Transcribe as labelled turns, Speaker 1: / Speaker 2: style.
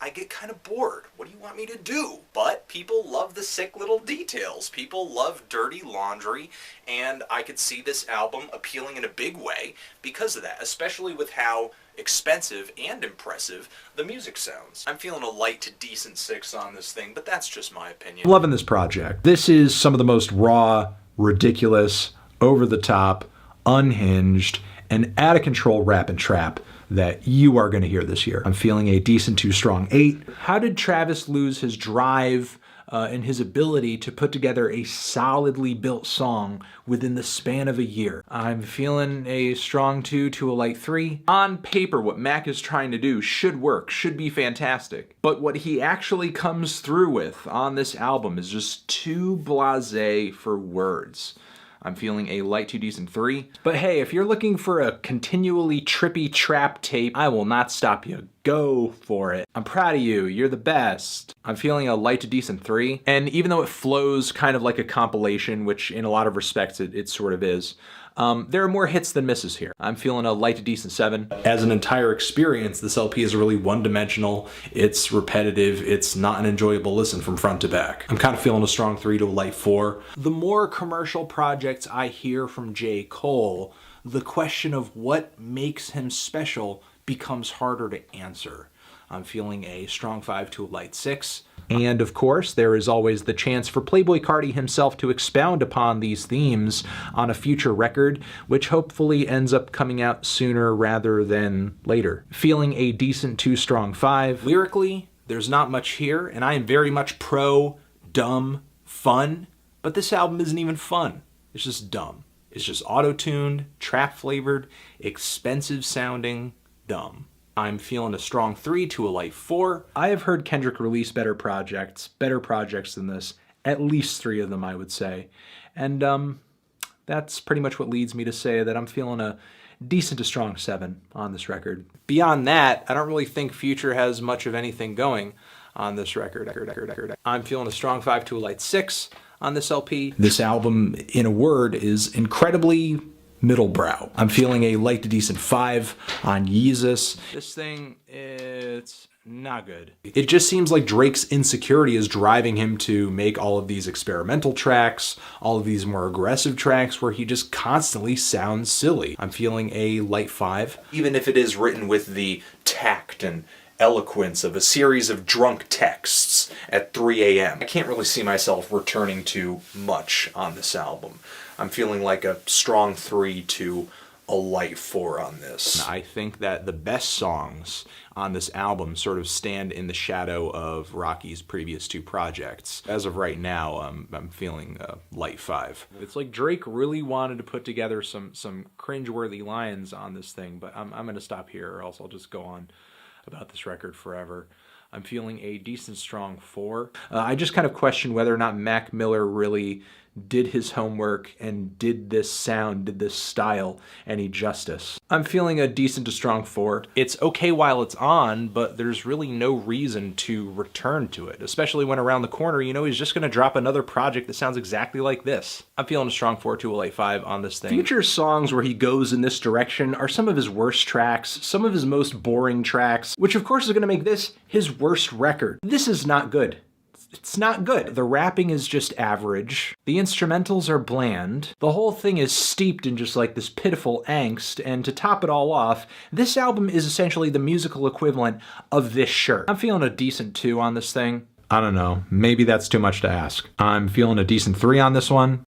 Speaker 1: I get kind of bored. What do you want me to do? But people love the sick little details. People love dirty laundry, and I could see this album appealing in a big way because of that, especially with how expensive and impressive the music sounds. I'm feeling a light to decent 6 on this thing, but that's just my opinion.
Speaker 2: I'm loving this project. This is some of the most raw, ridiculous, over-the-top, unhinged, and out-of-control rap and trap that you are going to hear this year. I'm feeling a decent to strong 8. How did Travis lose his drive and his ability to put together a solidly built song within the span of a year? I'm feeling a strong 2 to a light 3. On paper, what Mac is trying to do should work, should be fantastic. But what he actually comes through with on this album is just too blasé for words. I'm feeling a light to decent 3. But hey, if you're looking for a continually trippy trap tape, I will not stop you. Go for it. I'm proud of you. You're the best. I'm feeling a light to decent 3. And even though it flows kind of like a compilation, which in a lot of respects it sort of is, there are more hits than misses here. I'm feeling a light to decent 7. As an entire experience, this LP is really one-dimensional. It's repetitive. It's not an enjoyable listen from front to back. I'm kind of feeling a strong 3 to a light 4. The more commercial projects I hear from J. Cole, the question of what makes him special becomes harder to answer. I'm feeling a strong 5 to a light 6. And of course, there is always the chance for Playboi Carti himself to expound upon these themes on a future record, which hopefully ends up coming out sooner rather than later. Feeling a decent to strong 5. Lyrically, there's not much here, and I am very much pro dumb fun, but this album isn't even fun. It's just dumb. It's just auto-tuned, trap-flavored, expensive-sounding dumb. I'm feeling a strong 3 to a light 4. I have heard Kendrick release better projects than this. At least 3 of them, I would say. And that's pretty much what leads me to say that I'm feeling a decent to strong 7 on this record. Beyond that, I don't really think Future has much of anything going on this record. I'm feeling a strong 5 to a light 6 on this LP. This album, in a word, is incredibly middlebrow. I'm feeling a light to decent 5 on Yeezus. This thing, it's not good. It just seems like Drake's insecurity is driving him to make all of these experimental tracks, all of these more aggressive tracks where he just constantly sounds silly. I'm feeling a light 5.
Speaker 1: Even if it is written with the tact and eloquence of a series of drunk texts at 3 a.m. I can't really see myself returning to much on this album. I'm feeling like a strong 3 to a light 4 on this. I think that the best songs on this album sort of stand in the shadow of Rocky's previous 2 projects. As of right now, I'm feeling a light 5. It's like Drake really wanted to put together some cringeworthy lines on this thing, but I'm gonna stop here or else I'll just go on about this record forever. I'm feeling a decent strong 4. I just kind of question whether or not Mac Miller really did his homework and did this sound, did this style any justice. I'm feeling a decent to strong 4. It's okay while it's on, but there's really no reason to return to it, especially when around the corner, you know, he's just gonna drop another project that sounds exactly like this. I'm feeling a strong 4 to a light 5 on this thing. Future's songs where he goes in this direction are some of his worst tracks, some of his most boring tracks, which of course is gonna make this his worst record. This is not good. It's not good. The rapping is just average. The instrumentals are bland. The whole thing is steeped in just like this pitiful angst, and to top it all off, this album is essentially the musical equivalent of this shirt. I'm feeling a decent 2 on this thing. I don't know, maybe that's too much to ask. I'm feeling a decent 3 on this one.